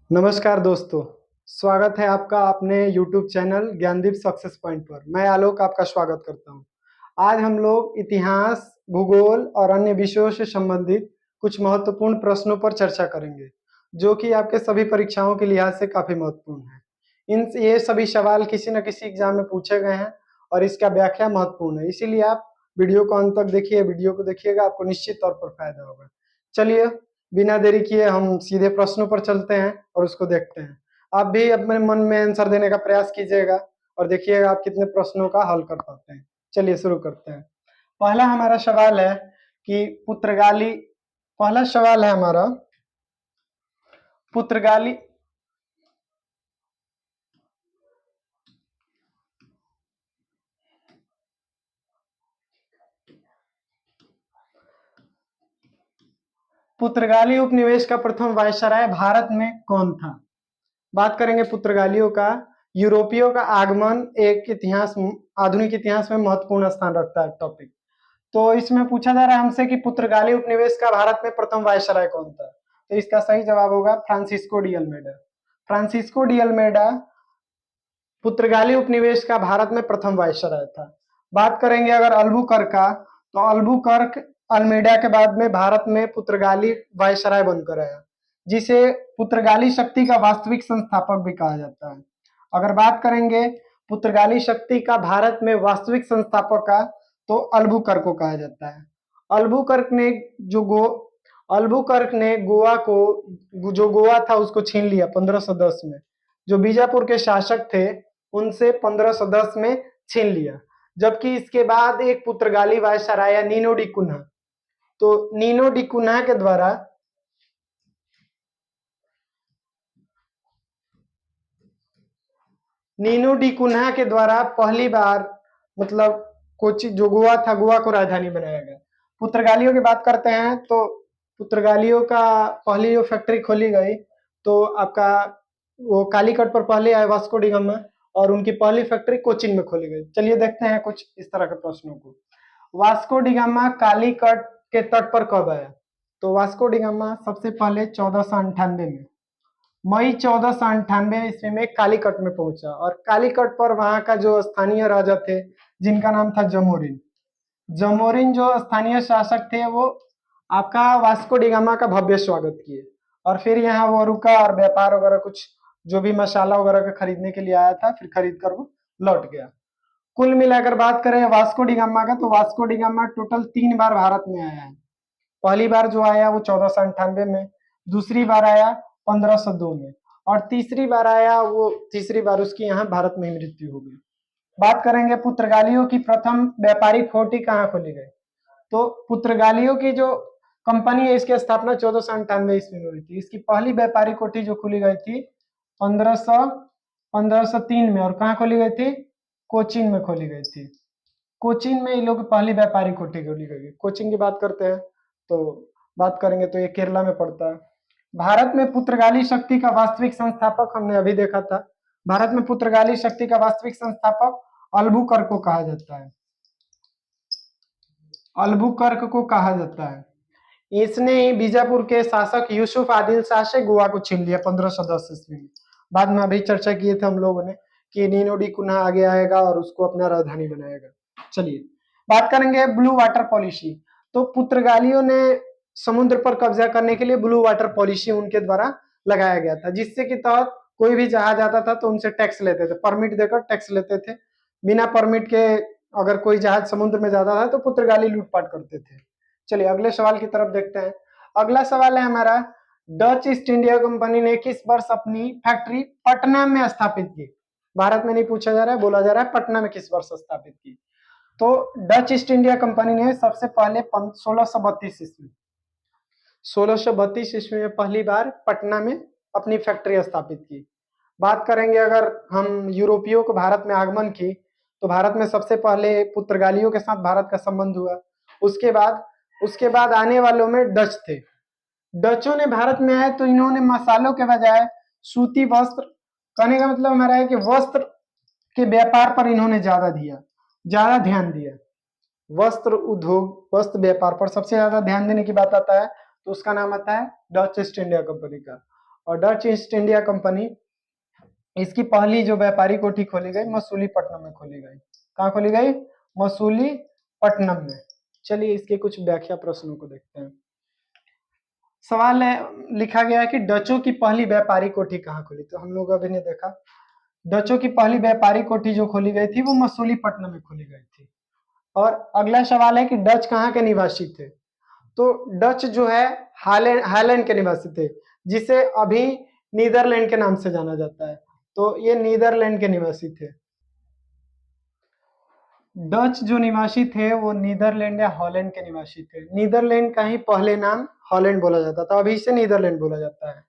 नमस्कार दोस्तों, स्वागत है आपका अपने YouTube channel Gyandeep success point पर। मैं आलोक आपका स्वागत करता हूं। आज हम लोग इतिहास, भूगोल और अन्य विषयों से संबंधित कुछ महत्वपूर्ण प्रश्नों पर चर्चा करेंगे, जो कि आपके सभी परीक्षाओं के लिहाज से काफ़ी महत्वपूर्ण है। ये सभी सवाल किसी न किसी एग्जाम में पूछे गए हैं और इसका व्याख्या महत्वपूर्ण है, इसीलिए आप वीडियो को अंत तक देखिए। वीडियो को देखिएगा, आपको निश्चित तौर पर फायदा होगा। चलिए, बिना देरी किए हम सीधे प्रश्नों पर चलते हैं और उसको देखते हैं। आप भी अपने मन में आंसर देने का प्रयास कीजिएगा और देखिएगा आप कितने प्रश्नों का हल कर पाते हैं। चलिए शुरू करते हैं। पहला हमारा सवाल है कि पहला सवाल है हमारा, पुर्तगाली पुर्तगाली उपनिवेश का प्रथम वायसराय भारत में कौन था? बात करेंगे पुर्तगालियों का। यूरोपियों का आगमन आधुनिक इतिहास में महत्वपूर्ण स्थान रखता है टॉपिक। तो इसमें पूछा जा रहा है हमसे कि पुर्तगाली उपनिवेश का भारत में प्रथम वायसराय कौन था? तो इसका सही जवाब होगा Francisco de Almeida. Francisco de Almeida पुर्तगाली उपनिवेश का भारत में प्रथम वायसराय था। बात करेंगे अगर अल्बुकर्क का, तो अल्बुकर्क अल्मेडा के बाद में भारत में पुर्तगाली वायसराय बनकर आया, जिसे पुर्तगाली शक्ति का वास्तविक संस्थापक भी कहा जाता है। अगर बात करेंगे पुर्तगाली शक्ति का भारत में वास्तविक संस्थापक का, तो अल्बुकर्क को कहा जाता है। अल्बुकर्क ने गोवा था उसको छीन लिया 1510 में। जो बीजापुर के शासक थे उनसे 1510 में छीन लिया। जबकि इसके बाद एक पुर्तगाली वायसराय आया, नीनो डी कुन्हा। तो नीनो डी कुन्हा के द्वारा पहली बार मतलब कोची जो गोवा था, गोवा को राजधानी बनाया गया। पुर्तगालियों की बात करते हैं तो पुर्तगालियों का पहली जो फैक्ट्री खोली गई, तो आपका वो कालीकट पर पहले आए वास्को डी गामा, और उनकी पहली फैक्ट्री कोचिन में खोली गई। चलिए देखते हैं कुछ इस तरह के प्रश्नों को। वास्को डी गामा कालीकट के तट पर कब आया? तो वास्को डी गामा सबसे पहले 1498 में, मई 1498 ईस्वी में कालीकट में पहुंचा। और कालीकट पर वहां का जो स्थानीय राजा थे, जिनका नाम था जमोरिन। जमोरिन जो स्थानीय शासक थे, वो आपका वास्को डी गामा का भव्य स्वागत किए और फिर यहाँ वो रुका और व्यापार वगैरह कुछ जो भी मसाला वगैरह का खरीदने के लिए आया था, फिर खरीद कर वो लौट गया। कुल मिलाकर बात करें वास्को डी गामा का, तो वास्को डी गामा टोटल 3 बार भारत में आया है। पहली बार जो आया वो 1498 में, दूसरी बार आया 1502 में, और तीसरी बार उसकी यहाँ भारत में ही मृत्यु हो गई। बात करेंगे पुर्तगालियों की प्रथम व्यापारिक कोठी कहाँ खोली गई? तो पुर्तगालियों की जो कंपनी है, इसकी स्थापना 1498 ईस्वी में हुई थी। इसकी पहली व्यापारिक कोठी जो खोली गई थी 1503 में, और कहाँ खोली गई थी? कोचीन में खोली गई थी। कोचीन में इन लोग की पहली व्यापारिक कोठी खोली गई। कोचीन की बात करते हैं तो बात करेंगे तो ये केरला में पड़ता है। भारत में पुर्तगाली शक्ति का वास्तविक संस्थापक हमने अभी देखा था। भारत में पुर्तगाली शक्ति का वास्तविक संस्थापक अल्बुकर्क को कहा जाता है। अल्बुकर्क को कहा जाता है। इसने ही बीजापुर के शासक यूसुफ आदिल शाह से गोवा को छीन लिया 1510 ईस्वी में। बाद में अभी चर्चा किए थे हम लोगों ने कि नीनो डी कुन्हा आगे आएगा और उसको अपना राजधानी बनाएगा। चलिए बात करेंगे ब्लू वाटर पॉलिसी। तो पुर्तगालियों ने समुद्र पर कब्जा करने के लिए ब्लू वाटर पॉलिसी उनके द्वारा लगाया गया था, जिससे कि तहत कोई भी जहाज आता था तो उनसे टैक्स लेते थे, परमिट देकर टैक्स लेते थे। बिना परमिट के अगर कोई जहाज समुद्र में जाता था तो पुर्तगाली लूटपाट करते थे। चलिए अगले सवाल की तरफ देखते हैं। अगला सवाल है हमारा, डच ईस्ट इंडिया कंपनी ने किस वर्ष अपनी फैक्ट्री पटना में स्थापित की? भारत में नहीं पूछा जा रहा है, बोला जा रहा है पटना में किस वर्ष स्थापित की। तो डच ईस्ट इंडिया कंपनी ने सबसे पहले 1632 ईस्वी में पहली बार पटना में अपनी फैक्ट्री स्थापित की। बात करेंगे अगर हम यूरोपियों को भारत में आगमन की, तो भारत में सबसे पहले पुर्तगालियों के साथ भारत का संबंध हुआ। उसके बाद आने वालों में डच थे। डचों ने भारत में आए तो इन्होंने मसालों के बजाय सूती वस्त्र, कहने का मतलब हमारा है कि वस्त्र के व्यापार पर इन्होंने ज्यादा ध्यान दिया। वस्त्र उद्योग, वस्त्र व्यापार पर सबसे ज्यादा ध्यान देने की बात आता है तो उसका नाम आता है डच ईस्ट इंडिया कंपनी का। और डच ईस्ट इंडिया कंपनी, इसकी पहली जो व्यापारी कोठी खोली गई मसूलीपट्टनम में खोली गई। कहाँ खोली गई? मसूलीपट्टनम में। चलिए इसके कुछ व्याख्या प्रश्नों को देखते हैं। सवाल है, लिखा गया है कि डचों की पहली व्यापारी कोठी कहाँ खुली? तो हम लोग अभी ने देखा डचों की पहली व्यापारी कोठी जो खोली गई थी वो मसूलीपट्टनम में खोली गई थी। और अगला सवाल है कि डच कहाँ के निवासी थे? तो डच जो है हालैंड के निवासी थे, जिसे अभी नीदरलैंड के नाम से जाना जाता है। तो ये नीदरलैंड के निवासी थे। डच जो निवासी थे वो नीदरलैंड या हॉलैंड के निवासी थे। नीदरलैंड का ही पहले नाम हॉलैंड बोला जाता था, अभी इसे नीदरलैंड बोला जाता है।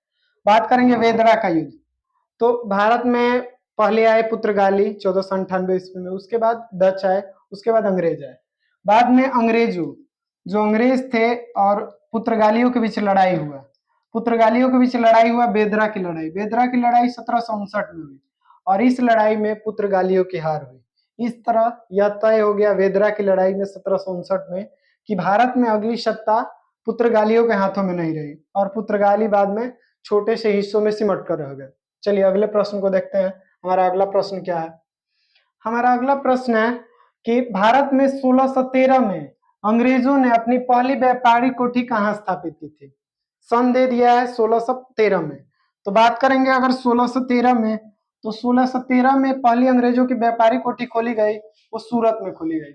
बात करेंगे वेदरा का युद्ध। तो भारत में पहले आए पुर्तगाली 1498 ईस्वी में, उसके बाद डच आए, उसके बाद अंग्रेज आए। बाद में अंग्रेजों जो अंग्रेज थे और पुर्तगालियों के बीच लड़ाई हुआ। पुर्तगालियों के बीच लड़ाई हुआ बेदरा की लड़ाई। बेदरा की लड़ाई 1759 में हुई और इस लड़ाई में पुर्तगालियों की हार हुई। इस तरह यह तय हो गया वेदरा की लड़ाई में 1759 में कि भारत में अगली सत्ता पुर्तगालियों के हाथों में नहीं रही और पुर्तगाली बाद में छोटे से हिस्सों में सिमट कर रह गए। चलिए अगले प्रश्न को देखते हैं। हमारा अगला प्रश्न क्या है? हमारा अगला प्रश्न है कि भारत में 1613 में अंग्रेजों ने अपनी पहली व्यापारिक कोठी कहाँ स्थापित की थी? सन दे दिया है 1613 में। तो बात करेंगे अगर 1613 में, तो 1613 में पहली अंग्रेजों की व्यापारिक कोठी खोली गई वो सूरत में खोली गई।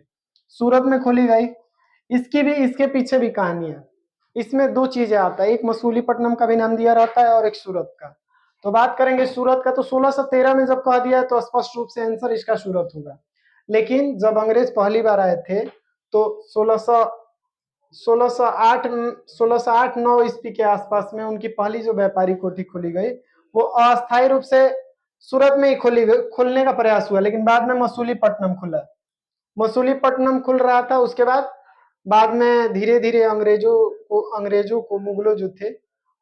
सूरत में खोली गई। इसके पीछे भी कहानी है। इसमें दो चीजें आता है, एक मसूलीपट्टनम का भी नाम दिया रहता है और एक सूरत का। तो बात करेंगे सूरत का, तो 1613 में जब कह दिया है तो स्पष्ट रूप से आंसर इसका सूरत होगा। लेकिन जब अंग्रेज पहली बार आए थे तो 1608-9 ईस्वी के आसपास में उनकी पहली जो व्यापारी कोठी खोली गई वो अस्थायी रूप से सूरत में ही खोलने का प्रयास हुआ, लेकिन बाद में मसूलीपट्टनम खुला। मसूलीपट्टनम खुल रहा था, उसके बाद में धीरे धीरे अंग्रेजों को मुगलों जो थे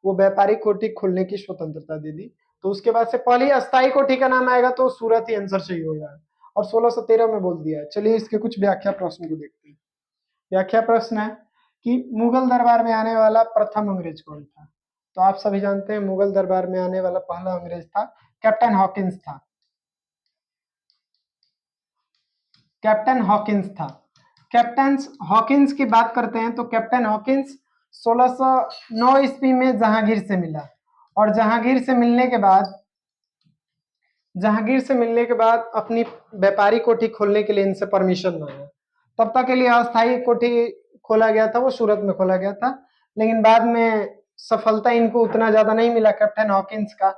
वो व्यापारी कोठी खोलने की स्वतंत्रता दे दी। तो उसके बाद से पहली अस्थायी कोठी का नाम आएगा तो सूरत ही आंसर सही होगा और 1613 में बोल दिया है। चलिए इसके कुछ व्याख्या प्रश्न को देखते हैं। व्याख्या प्रश्न है कि मुगल दरबार में आने वाला प्रथम अंग्रेज कौन था? तो आप सभी जानते हैं मुगल दरबार में आने वाला पहला अंग्रेज था कैप्टन हॉकिंस था। कैप्टन हॉकिंस था। कैप्टन हॉकिंस की बात करते हैं तो कैप्टन हॉकिंस 1609 ईस्वी में जहांगीर से मिला और जहांगीर से मिलने के बाद अपनी व्यापारी कोठी खोलने के लिए इनसे परमिशन मांगा। तब तक के लिए अस्थायी कोठी खोला गया था, वो सूरत में खोला गया था, लेकिन बाद में सफलता इनको उतना ज्यादा नहीं मिला कैप्टन हॉकिंस का।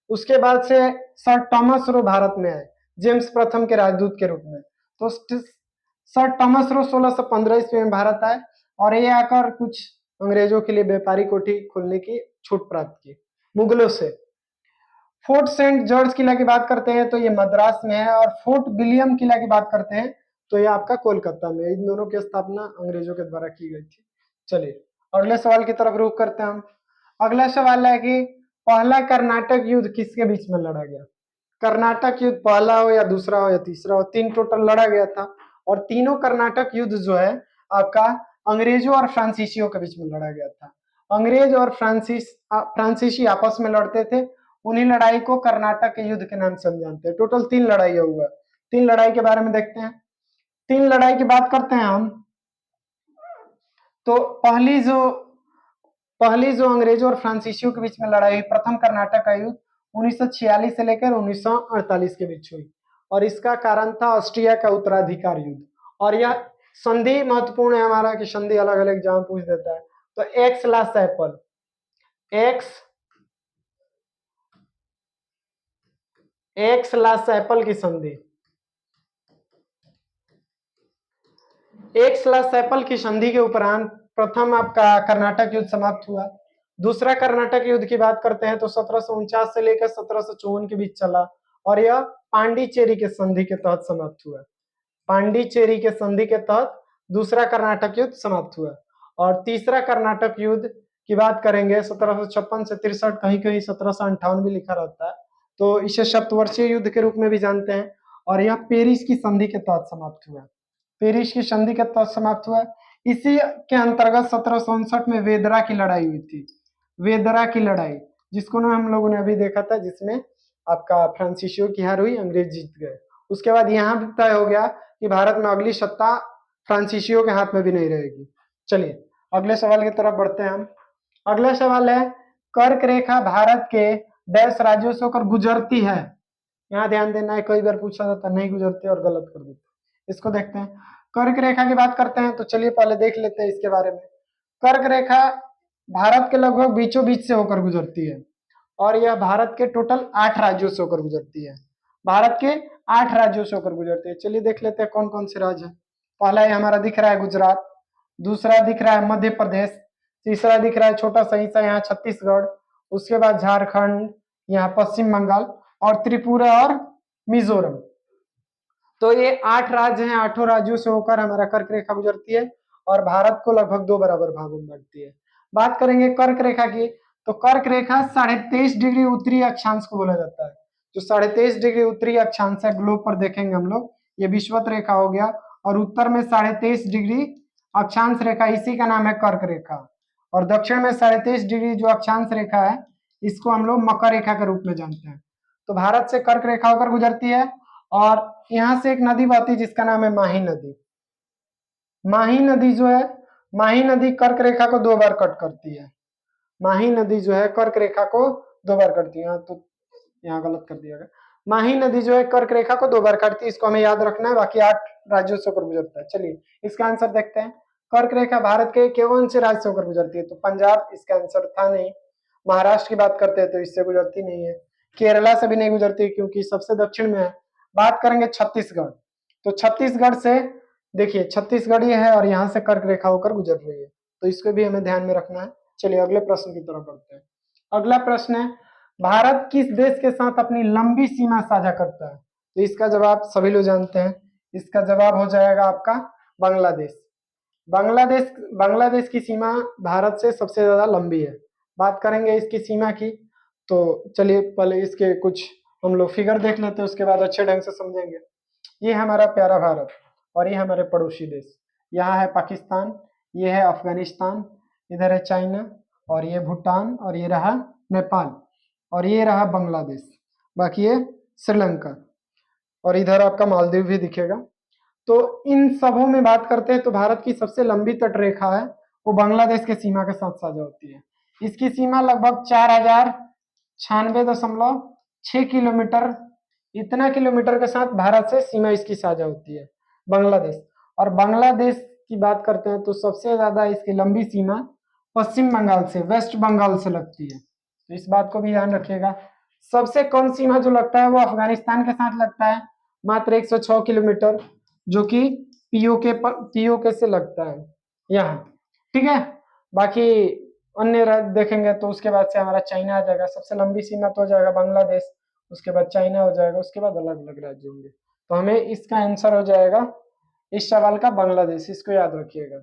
उसके बाद से सर थॉमस रो भारत में आए जेम्स प्रथम के राजदूत के रूप में। तो सर थॉमस रो 1615 ईस्वी में भारत आए और ये आकर कुछ अंग्रेजों के लिए व्यापारी कोठी खोलने की छूट प्राप्त की मुगलों से। फोर्ट सेंट जॉर्ज किला की बात करते हैं तो ये मद्रास में है और फोर्ट विलियम किला की बात करते हैं तो ये आपका कोलकाता में। इन दोनों की स्थापना अंग्रेजों के द्वारा की गई थी। चलिए अगले सवाल की तरफ रुख करते हैं हम। अगला सवाल है कि पहला कर्नाटक युद्ध किसके बीच में लड़ा गया? कर्नाटक युद्ध पहला हो या दूसरा हो या तीसरा हो, 3 टोटल लड़ा गया था और तीनों कर्नाटक युद्ध जो है आपका अंग्रेजों और फ्रांसीसियों के बीच में लड़ा गया था। अंग्रेज और फ्रांसीसी आपस में लड़ते थे। उन्हीं लड़ाई को कर्नाटक के युद्ध के नाम से हम जानते हैं। टोटल 3 लड़ाई हुआ। 3 लड़ाई के बारे में देखते हैं। 3 लड़ाई की बात करते हैं हम तो पहली जो अंग्रेजों और फ्रांसीसियों के बीच में लड़ाई हुई, प्रथम कर्नाटक का युद्ध 1946 से लेकर 1948 के बीच हुई और इसका कारण था ऑस्ट्रिया का उत्तराधिकार युद्ध। और यह संधि महत्वपूर्ण है हमारा कि संधि अलग अलग एग्जाम पूछ देता है। तो x last Apple x last Apple की संधि, एक्स लास्ट एप्पल की संधि के उपरांत प्रथम आपका कर्नाटक युद्ध समाप्त हुआ। दूसरा कर्नाटक युद्ध की बात करते हैं तो 1749 से लेकर 1754 के बीच चला और यह पांडिचेरी के संधि के तहत समाप्त हुआ। पांडिचेरी के संधि के तहत दूसरा कर्नाटक युद्ध समाप्त हुआ। और तीसरा कर्नाटक युद्ध की बात करेंगे 1756 से 63, कहीं कहीं 1758 भी लिखा रहता है, तो इसे सप्तवर्षीय युद्ध के रूप में भी जानते हैं और यह पेरिस की संधि के तहत समाप्त हुआ। पेरिस की संधि के तहत समाप्त हुआ। इसी के अंतर्गत 1759 में वेदरा की लड़ाई हुई थी। वेदरा की लड़ाई जिसको ना हम लोगों ने अभी देखा था, जिसमें आपका फ्रांसीसियो की हार हुई, अंग्रेज जीत गए। उसके बाद यहाँ भी तय हो गया कि भारत में अगली सत्ता फ्रांसीसियो के हाथ में भी नहीं रहेगी। चलिए अगले सवाल की तरफ बढ़ते हैं हम। अगला सवाल है, कर्क रेखा भारत के डैश राज्यों से होकर गुजरती है। यहाँ ध्यान देना है, कई बार पूछा जाता नहीं गुजरती और गलत कर देते। इसको देखते हैं। कर्क रेखा की बात करते हैं तो चलिए पहले देख लेते हैं इसके बारे में। कर्क रेखा भारत के लगभग बीचों बीच से होकर गुजरती है और यह भारत के टोटल 8 राज्यों से होकर गुजरती है। भारत के 8 राज्यों से होकर गुजरती है। चलिए देख लेते हैं कौन कौन से राज्य हैं। पहला है हमारा दिख रहा है गुजरात, दूसरा दिख रहा है मध्य प्रदेश, तीसरा दिख रहा है छोटा सा हिस्सा यहाँ छत्तीसगढ़, उसके बाद झारखंड, यहाँ पश्चिम बंगाल और त्रिपुरा और मिजोरम। तो ये 8 राज्य हैं, 8 राज्यों से होकर हमारा कर्क रेखा गुजरती है और भारत को लगभग 2 बराबर भागों में बांटती है। बात करेंगे कर्क रेखा की, तो कर्क रेखा 23.5 डिग्री उत्तरी अक्षांश को बोला जाता है। जो 23.5 डिग्री उत्तरी अक्षांश है, ग्लोब पर देखेंगे हम लोग, ये विषुवत रेखा हो गया और उत्तर में 23.5 डिग्री अक्षांश रेखा, इसी का नाम है कर्क रेखा। और दक्षिण में 23.5 डिग्री जो अक्षांश रेखा है, इसको हम लोग मकर रेखा के रूप में जानते हैं। तो भारत से कर्क रेखा होकर गुजरती है और यहाँ से एक नदी बहती है जिसका नाम है माही नदी। माही नदी जो है, माही नदी कर्क रेखा को 2 बार कट करती है। माही नदी जो है कर्क रेखा को 2 बार करती है। तो यहाँ गलत कर दिया गया। माही नदी जो है कर्क रेखा को 2 बार काटती है, इसको हमें याद रखना है। बाकी 8 राज्यों से होकर गुजरता है। चलिए इसका आंसर देखते हैं। कर्क रेखा भारत के कौन से राज्य से होकर गुजरती है? तो पंजाब इसका आंसर था नहीं। महाराष्ट्र की बात करते हैं तो इससे गुजरती नहीं है। केरला से भी नहीं गुजरती क्योंकि सबसे दक्षिण में है। बात करेंगे छत्तीसगढ़, तो छत्तीसगढ़ से देखिए छत्तीसगढ़ ये है और यहाँ से कर्क रेखा होकर गुजर रही है, तो इसको भी हमें ध्यान में रखना है। चलिए अगले प्रश्न की तरफ बढ़ते हैं। अगला प्रश्न है, भारत किस देश के साथ अपनी लंबी सीमा साझा करता है? तो इसका जवाब सभी लोग जानते हैं। इसका जवाब हो जाएगा आपका बांग्लादेश। बांग्लादेश बांग्लादेश की सीमा भारत से सबसे ज्यादा लंबी है। बात करेंगे इसकी सीमा की, तो चलिए पहले इसके कुछ हम लोग फिगर देख लेते हैं, उसके बाद अच्छे ढंग से समझेंगे। ये हमारा प्यारा भारत और ये हमारे पड़ोसी देश। यहाँ है पाकिस्तान, ये है अफगानिस्तान, इधर है चाइना और ये भूटान और ये रहा नेपाल और ये रहा बांग्लादेश, बाकी ये श्रीलंका और इधर आपका मालदीव भी दिखेगा। तो इन सबों में बात करते हैं तो भारत की सबसे लंबी तट रेखा है वो बांग्लादेश के सीमा के साथ साझा होती है। इसकी सीमा लगभग 4096.6 किलोमीटर, इतना किलोमीटर के साथ भारत से सीमा इसकी साझा होती है बांग्लादेश। और बांग्लादेश की बात करते हैं तो सबसे ज्यादा इसकी लंबी सीमा पश्चिम बंगाल से, वेस्ट बंगाल से लगती है, तो इस बात को भी ध्यान रखिएगा। सबसे कम सीमा जो लगता है वो अफगानिस्तान के साथ लगता है, मात्र 106 किलोमीटर, जो कि पीओके से लगता है यहाँ, ठीक है। बाकी अन्य राज्य देखेंगे तो उसके बाद से हमारा चाइना आ जाएगा। सबसे लंबी सीमा तो हो जाएगा बांग्लादेश, उसके बाद चाइना हो जाएगा, उसके बाद अलग अलग राज्य होंगे। तो हमें इसका आंसर हो जाएगा इस सवाल का बांग्लादेश, इसको याद रखिएगा।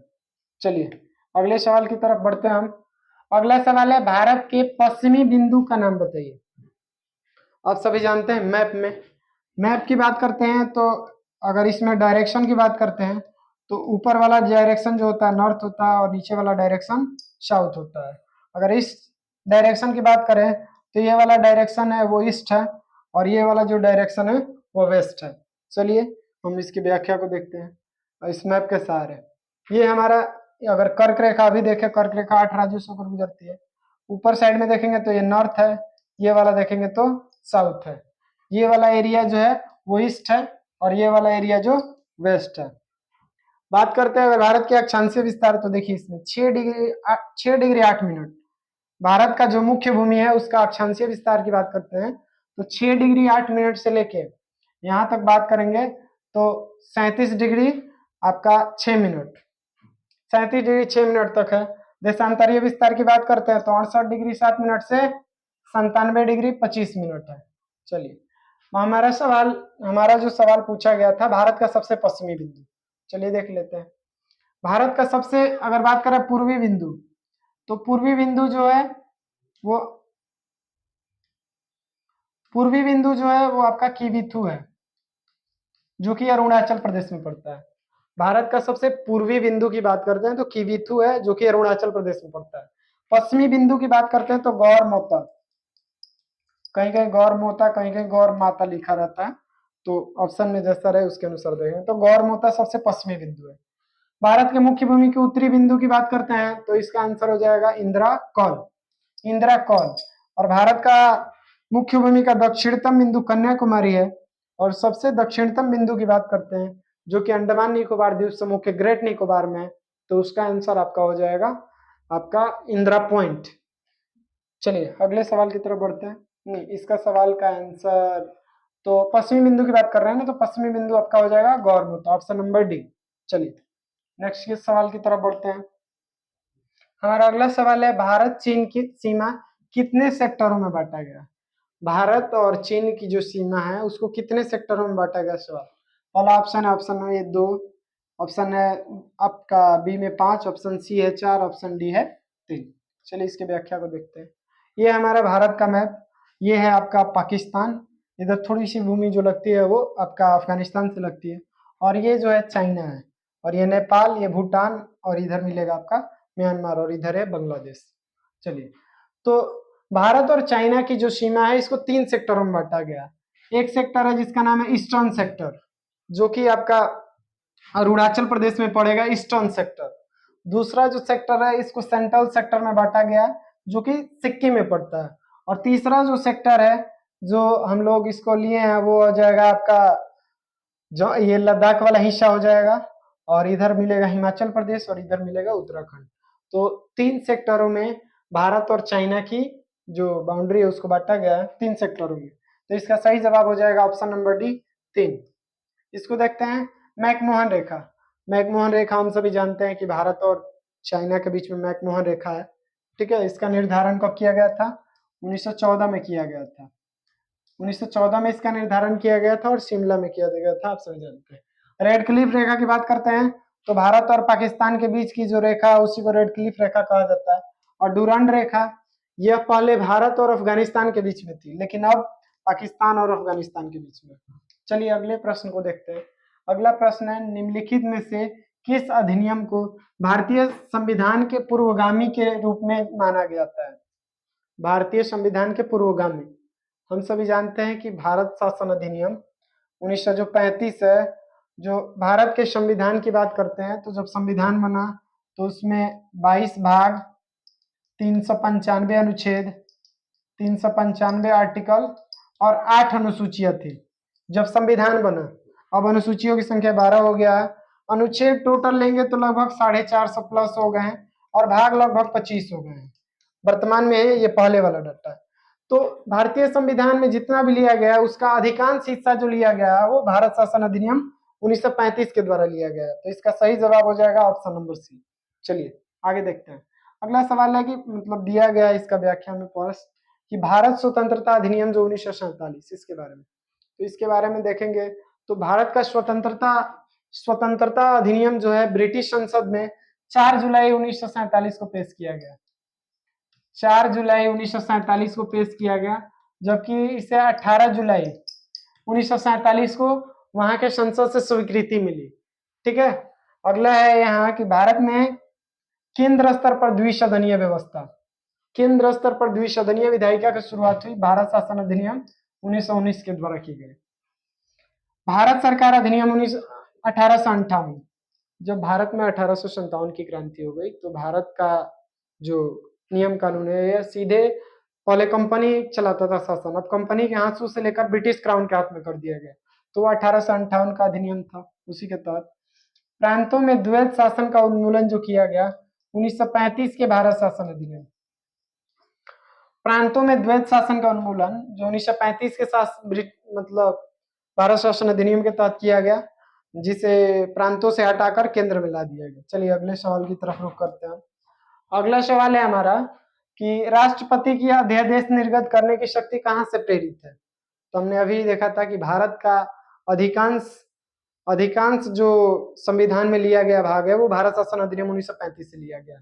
चलिए अगले सवाल की तरफ बढ़ते हैं हम। अगला सवाल है, भारत के पश्चिमी बिंदु का नाम बताइए। आप सभी जानते हैं मैप की बात करते हैं तो अगर इसमें डायरेक्शन की बात करते हैं तो ऊपर वाला डायरेक्शन जो होता है नॉर्थ होता है और नीचे वाला डायरेक्शन साउथ होता है। अगर इस डायरेक्शन की बात करें तो ये वाला डायरेक्शन है वो ईस्ट है और ये वाला जो डायरेक्शन है वो वेस्ट है। चलिए हम इसकी व्याख्या को देखते हैं इस मैप के सहारे। ये हमारा, अगर कर्क रेखा अभी देखें, कर्क रेखा 8 राज्यों से होकर गुजरती है। ऊपर साइड में देखेंगे तो ये नॉर्थ है, ये वाला देखेंगे तो साउथ है, ये वाला एरिया जो है वो ईस्ट है और ये वाला एरिया जो वेस्ट है। बात करते हैं अगर भारत के अक्षांशीय विस्तार, तो देखिए इसमें 6 डिग्री 8 मिनट भारत का जो मुख्य भूमि है उसका अक्षांशीय विस्तार की बात करते हैं तो 6 डिग्री 8 मिनट से लेके यहाँ तक बात करेंगे तो 37 डिग्री आपका 6 मिनट, 37 डिग्री 6 मिनट तक है। देशांतरीय विस्तार की बात करते हैं तो 68 डिग्री 7 मिनट से 97 डिग्री 25 मिनट है। चलिए हमारा जो सवाल पूछा गया था, भारत का सबसे पश्चिमी बिंदु, चलिए देख लेते हैं। भारत का सबसे, अगर बात करें पूर्वी बिंदु, तो पूर्वी बिंदु जो है वो आपका किविथु है जो कि अरुणाचल प्रदेश में पड़ता है। भारत का सबसे पूर्वी बिंदु की बात करते हैं तो किविथु है जो कि अरुणाचल प्रदेश में पड़ता है। पश्चिमी बिंदु की बात करते हैं तो गौर मोता, कहीं कहीं गौर मोता, कहीं कहीं गौर माता लिखा रहता है, तो ऑप्शन में जैसा रहे उसके अनुसार देखेंगे। तो गौर मोता सबसे पश्चिमी बिंदु है। भारत के मुख्य भूमि के उत्तरी बिंदु की बात करते हैं तो इसका आंसर हो जाएगा इंदिरा कौल, इंदिरा कौल। और भारत का मुख्य भूमि का दक्षिणतम बिंदु कन्याकुमारी है। और सबसे दक्षिणतम बिंदु की बात करते हैं जो कि अंडमान निकोबार द्वीप समूह के ग्रेट निकोबार में, तो उसका आंसर आपका हो जाएगा आपका इंदिरा पॉइंट। चलिए अगले सवाल की तरफ बढ़ते हैं। नहीं, इसका सवाल का आंसर तो पश्चिमी बिंदु की बात कर रहे हैं ना, तो पश्चिमी बिंदु आपका हो जाएगा गौरमुख, ऑप्शन नंबर डी। चलिए नेक्स्ट के सवाल की तरफ बढ़ते हैं। हमारा अगला सवाल है, भारत चीन की सीमा कितने सेक्टरों में बांटा गया? भारत और चीन की जो सीमा है उसको कितने सेक्टरों में बांटा गया? सवाल पहला ऑप्शन है, ऑप्शन है 2, ऑप्शन है आपका बी में 5, ऑप्शन सी है 4, ऑप्शन डी है 3। चलिए इसके व्याख्या को देखते हैं। ये हमारा भारत का मैप, ये है आपका पाकिस्तान, इधर थोड़ी सी भूमि जो लगती है वो आपका अफगानिस्तान से लगती है, और ये जो है चाइना है, और ये नेपाल, ये भूटान, और इधर मिलेगा आपका म्यांमार, और इधर है बांग्लादेश। चलिए तो भारत और चाइना की जो सीमा है इसको 3 सेक्टरों में बांटा गया। एक सेक्टर है जिसका नाम है ईस्टर्न सेक्टर, जो कि आपका अरुणाचल प्रदेश में पड़ेगा, ईस्टर्न सेक्टर। दूसरा जो सेक्टर है इसको सेंट्रल सेक्टर में बांटा गया, जो कि सिक्किम में पड़ता है। और तीसरा जो सेक्टर है जो हम लोग इसको लिए हैं वो हो जाएगा आपका, जो ये लद्दाख वाला हिस्सा हो जाएगा, और इधर मिलेगा हिमाचल प्रदेश, और इधर मिलेगा उत्तराखंड। तो 3 सेक्टरों में भारत और चाइना की जो बाउंड्री है उसको बांटा गया है 3 सेक्टरों में। तो इसका सही जवाब हो जाएगा ऑप्शन नंबर डी 3। इसको देखते हैं, मैकमोहन रेखा। मैकमोहन रेखा हम सभी जानते हैं कि भारत और चाइना के बीच में मैकमोहन रेखा है, ठीक है। इसका निर्धारण कब किया गया था? 1914 में किया गया था। 1914 में इसका निर्धारण किया गया था और शिमला में किया गया था, आप सभी जानते हैं। रेड क्लिफ रेखा की बात करते हैं तो भारत और पाकिस्तान के बीच की जो रेखा है उसी को रेड क्लिफ रेखा कहा जाता है। और डूरांड रेखा, यह पहले भारत और अफगानिस्तान के बीच में थी, लेकिन अब पाकिस्तान और अफगानिस्तान के बीच में। चलिए अगले प्रश्न को देखते हैं। अगला प्रश्न है, निम्नलिखित में से किस अधिनियम को भारतीय संविधान के पूर्वगामी के रूप में माना जाता है? भारतीय संविधान के पूर्वगामी, हम सभी जानते हैं कि भारत शासन अधिनियम 1935 है। जो भारत के संविधान की बात करते हैं तो जब संविधान बना तो उसमें 22 भाग, 395 अनुच्छेद, 395 आर्टिकल और 8 अनुसूचियां थी जब संविधान बना। अब अनुसूचियों की संख्या 12 हो गया है। अनुच्छेद टोटल लेंगे तो लगभग 450 प्लस हो गए हैं, और भाग लगभग 25 हो गए हैं। वर्तमान में ये पहले वाला डाटा है। तो भारतीय संविधान में जितना भी लिया गया उसका अधिकांश हिस्सा जो लिया गया है वो भारत शासन अधिनियम 1935 के द्वारा लिया गया है। तो इसका सही जवाब हो जाएगा ऑप्शन नंबर सी। चलिए आगे देखते हैं। अगला सवाल है कि मतलब दिया गया है इसका व्याख्या में प्रश्न कि भारत स्वतंत्रता अधिनियम जो 1947, इसके बारे में, तो इसके बारे में देखेंगे तो भारत का स्वतंत्रता अधिनियम जो है ब्रिटिश संसद में 4 जुलाई 1947 को पेश किया गया। 4 जुलाई 1947 को पेश किया गया, जबकि इसे 18 जुलाई 1947 को वहां के संसद से स्वीकृति मिली, ठीक है। अगला है यहाँ कि भारत में केंद्र स्तर पर द्विसदनीय व्यवस्था, केंद्र स्तर पर द्विसदनीय विधायिका की शुरुआत हुई भारत शासन अधिनियम 1919 के द्वारा की गई। भारत सरकार अधिनियम 1858, जब भारत में 1857 की क्रांति हो गई तो भारत का जो नियम कानून है यह सीधे, पहले कंपनी चलाता था शासन, अब कंपनी के हाथों से लेकर ब्रिटिश क्राउन के हाथ में कर दिया गया। तो 1858 का अधिनियम था, उसी के तहत प्रांतों में द्वैत शासन का उन्मूलन जो किया गया 1935 के भारत शासन अधिनियम। प्रांतों में द्वैत शासन का उन्मूलन जो 1935 के साथ मतलब भारत शासन अधिनियम के तहत किया गया, जिसे प्रांतों से हटाकर केंद्र में ला दिया गया। चलिए अगले सवाल की तरफ रुख करते हैं। अगला सवाल है हमारा कि राष्ट्रपति की अध्यादेश निर्गत करने की शक्ति कहां से प्रेरित है? तो हमने अभी देखा था कि भारत का अधिकांश जो संविधान में लिया गया भाग है वो भारत शासन अधिनियम 1935 से लिया गया।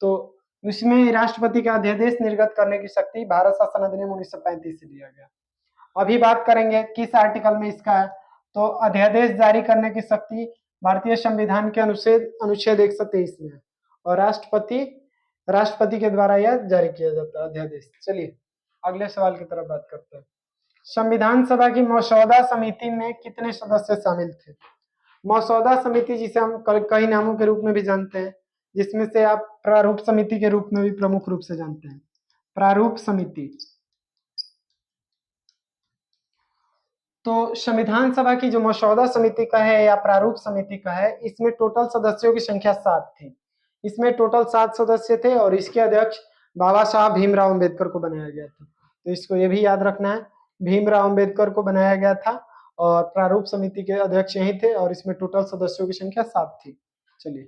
तो इसमें राष्ट्रपति का अध्यादेश निर्गत करने की शक्ति भारत शासन अधिनियम 1935 से लिया गया। अभी बात करेंगे किस आर्टिकल में इसका है, तो अध्यादेश जारी करने की शक्ति भारतीय संविधान के अनुच्छेद 123 में है, और राष्ट्रपति के द्वारा यह जारी किया जाता है अध्यादेश। चलिए अगले सवाल की तरफ बात करते हैं। संविधान सभा की मसौदा समिति में कितने सदस्य शामिल थे? मसौदा समिति जिसे हम कई नामों के रूप में भी जानते हैं, जिसमें से आप प्रारूप समिति के रूप में भी प्रमुख रूप से जानते हैं। प्रारूप समिति, तो संविधान सभा की जो मसौदा समिति का है या प्रारूप समिति का है, इसमें टोटल सदस्यों की संख्या 7 थी। इसमें टोटल 7 सदस्य थे और इसके अध्यक्ष बाबा साहब भीमराव अंबेडकर को बनाया गया था। तो इसको ये भी याद रखना है, भीमराव अंबेडकर को बनाया गया था और प्रारूप समिति के अध्यक्ष यही थे और इसमें टोटल सदस्यों की संख्या 7 थी। चलिए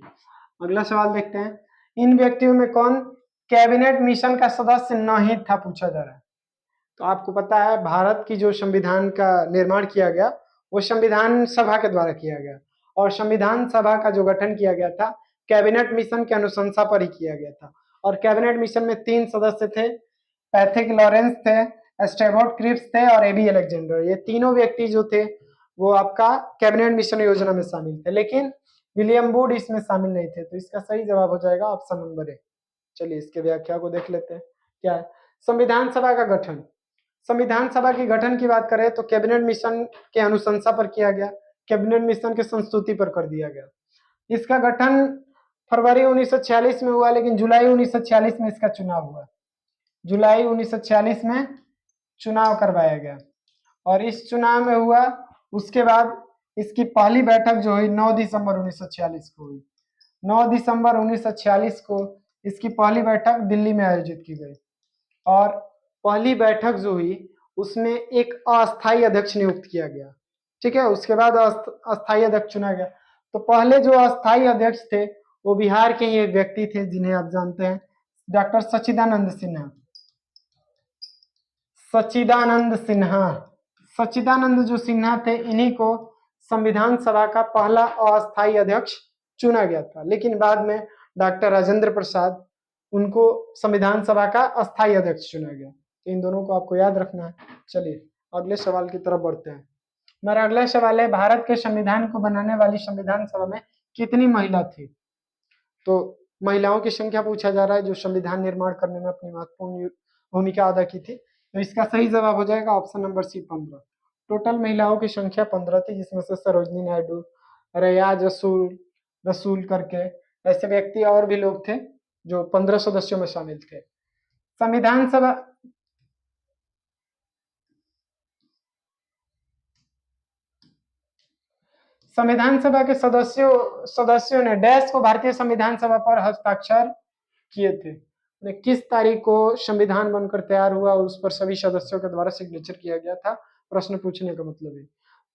अगला सवाल देखते हैं। इन व्यक्तियों में कौन कैबिनेट मिशन का सदस्य नहीं था, पूछा जा रहा है। तो आपको पता है भारत की जो संविधान का निर्माण किया गया वो संविधान सभा के द्वारा किया गया और संविधान सभा का जो गठन किया गया था कैबिनेट मिशन के अनुशंसा पर ही किया गया था। और कैबिनेट मिशन में 3 सदस्य थे, पैथिक लॉरेंस थे, एस्टेबोट क्रिप्स थे और एबी अलेक्जेंडर। ये तीनों व्यक्ति जो थे वो आपका कैबिनेट मिशन योजना में शामिल थे, लेकिन विलियम वुड इसमें शामिल नहीं थे। तो इसका सही जवाब हो जाएगा ऑप्शन नंबर ए। चलिए इसके व्याख्या को देख लेते हैं। क्या है संविधान सभा का गठन? संविधान सभा की गठन की बात करें तो कैबिनेट मिशन के अनुशंसा पर किया गया, कैबिनेट मिशन के संस्तुति पर कर दिया गया। इसका गठन फरवरी 1946 में हुआ, लेकिन जुलाई 1946 में इसका चुनाव हुआ। जुलाई 1946 में चुनाव करवाया गया और इस चुनाव में हुआ, उसके बाद इसकी पहली बैठक जो हुई 9 दिसंबर 1946 को हुई। 9 दिसंबर 1946 को इसकी पहली बैठक दिल्ली में आयोजित की गई और पहली बैठक जो हुई उसमें एक अस्थायी अध्यक्ष नियुक्त किया गया। ठीक है, उसके बाद अस्थायी अध्यक्ष चुना गया। तो पहले जो अस्थायी अध्यक्ष थे वो बिहार के ही एक व्यक्ति थे जिन्हें आप जानते हैं, डॉक्टर सच्चिदानंद सिन्हा। सच्चिदानंद सिन्हा, सच्चिदानंद जो सिन्हा थे, इन्हीं को संविधान सभा का पहला अस्थायी अध्यक्ष चुना गया था, लेकिन बाद में डॉक्टर राजेंद्र प्रसाद उनको संविधान सभा का अस्थायी अध्यक्ष चुना गया। तो इन दोनों को आपको याद रखना है। चलिए अगले सवाल की तरफ बढ़ते हैं। मेरा अगला सवाल है, भारत के संविधान को बनाने वाली संविधान सभा में कितनी महिला थी? तो महिलाओं की संख्या पूछा जा रहा है जो संविधान निर्माण करने में अपनी महत्वपूर्ण भूमिका अदा की थी। तो इसका सही जवाब हो जाएगा ऑप्शन नंबर सी 15। टोटल महिलाओं की संख्या 15 थी, जिसमें से सरोजनी नायडू, रियाज रसूल करके ऐसे व्यक्ति और भी लोग थे जो 15 सदस्यों में शामिल थे। संविधान सभा संविधान सभा के सदस्यों ने डैश को भारतीय संविधान सभा पर हस्ताक्षर किए थे। किस तारीख को संविधान बनकर तैयार हुआ उस पर सभी सदस्यों के द्वारा सिग्नेचर किया गया था, प्रश्न पूछने का मतलब है।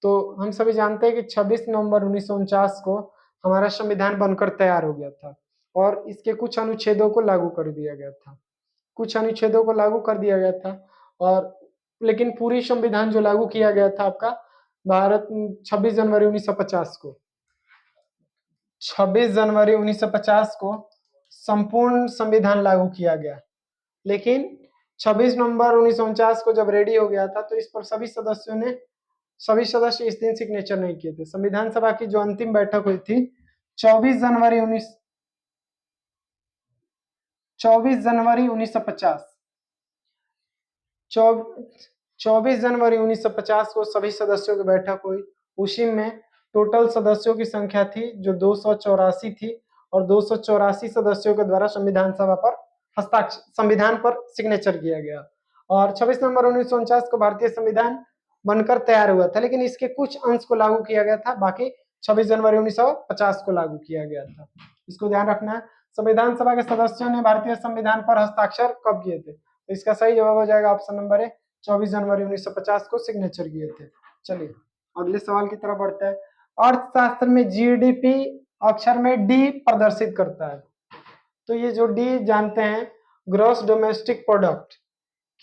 तो हम सभी जानते हैं कि 26 नवंबर 1949 को हमारा संविधान बनकर तैयार हो गया था और इसके कुछ अनुच्छेदों को लागू कर दिया गया था। कुछ अनुच्छेदों को लागू कर दिया गया था और लेकिन पूरी संविधान जो लागू किया गया था आपका भारत 26 जनवरी 1950 को 26 जनवरी 1950 को संपूर्ण संविधान लागू किया गया। लेकिन 26 नवंबर 1949 को जब रेडी हो गया था तो इस पर सभी सदस्य इस दिन सिग्नेचर नहीं किए थे। संविधान सभा की जो अंतिम बैठक हुई थी 24 जनवरी 1950 24 जनवरी 1950 को सभी सदस्यों की बैठक हुई। उसी में टोटल सदस्यों की संख्या थी जो 284 थी और 284 सदस्यों के द्वारा संविधान पर सिग्नेचर किया गया और 26 नवंबर 1949 को भारतीय संविधान बनकर तैयार हुआ था, लेकिन इसके कुछ अंश को लागू किया गया था, बाकी 26 जनवरी 1950 को लागू किया गया था। इसको ध्यान रखना है। संविधान सभा के सदस्यों ने भारतीय संविधान पर हस्ताक्षर कब किए थे? तो इसका सही जवाब हो जाएगा ऑप्शन नंबर ए, 24 जनवरी 1950 को सिग्नेचर किए थे। चलिए अगले सवाल की तरफ बढ़ते हैं। अर्थशास्त्र में जीडीपी अक्षर में डी प्रदर्शित करता है। तो ये जो डी जानते हैं ग्रॉस डोमेस्टिक प्रोडक्ट,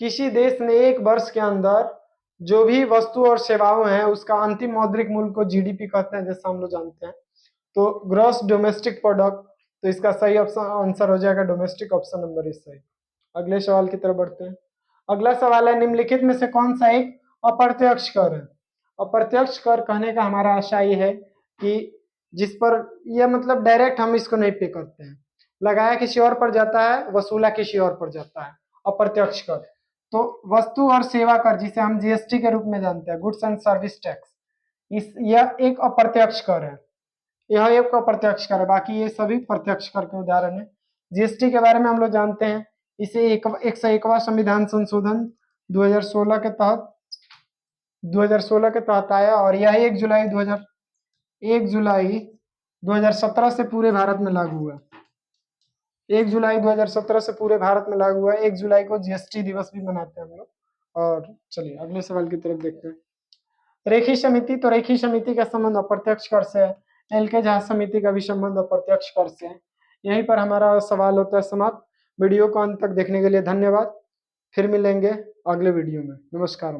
किसी देश में एक वर्ष के अंदर जो भी वस्तु और सेवाओं हैं उसका अंतिम मौद्रिक मूल्य को जीडीपी कहते हैं, जैसा हम लोग जानते हैं। तो ग्रॉस डोमेस्टिक प्रोडक्ट, तो इसका सही आंसर हो जाएगा डोमेस्टिक, ऑप्शन नंबर इज सही। अगले सवाल की तरफ बढ़ते हैं। अगला सवाल है, निम्नलिखित में से कौन सा एक अप्रत्यक्ष कर है? अप्रत्यक्ष कर कहने का हमारा आशय ये है कि जिस पर यह मतलब डायरेक्ट हम इसको नहीं पे करते हैं, लगाया किसी और पर जाता है, वसूला किसी और पर जाता है, अप्रत्यक्ष कर। तो वस्तु और सेवा कर, जिसे हम जीएसटी के रूप में जानते हैं, गुड्स एंड सर्विस टैक्स, यह एक अप्रत्यक्ष कर है। यह एक अप्रत्यक्ष कर है, बाकी ये सभी प्रत्यक्ष कर के उदाहरण है। जीएसटी के बारे में हम लोग जानते हैं, इसे 101वां संविधान संशोधन 2016 के तहत 2016 के तहत आया, और यह 1 जुलाई 2017 से पूरे भारत में लागू हुआ। 1 जुलाई 2017 से पूरे भारत में लागू हुआ। 1 जुलाई को जीएसटी दिवस भी मनाते हैं हम लोग। और चलिए अगले सवाल की तरफ देखते हैं। रेखी समिति, तो रेखी समिति का संबंध अप्रत्यक्ष कर से है। एलके जहाज समिति का भी संबंध अप्रत्यक्ष कर से है। यहीं पर हमारा सवाल होता है समाप्त। वीडियो को अंत तक देखने के लिए धन्यवाद। फिर मिलेंगे अगले वीडियो में। नमस्कार।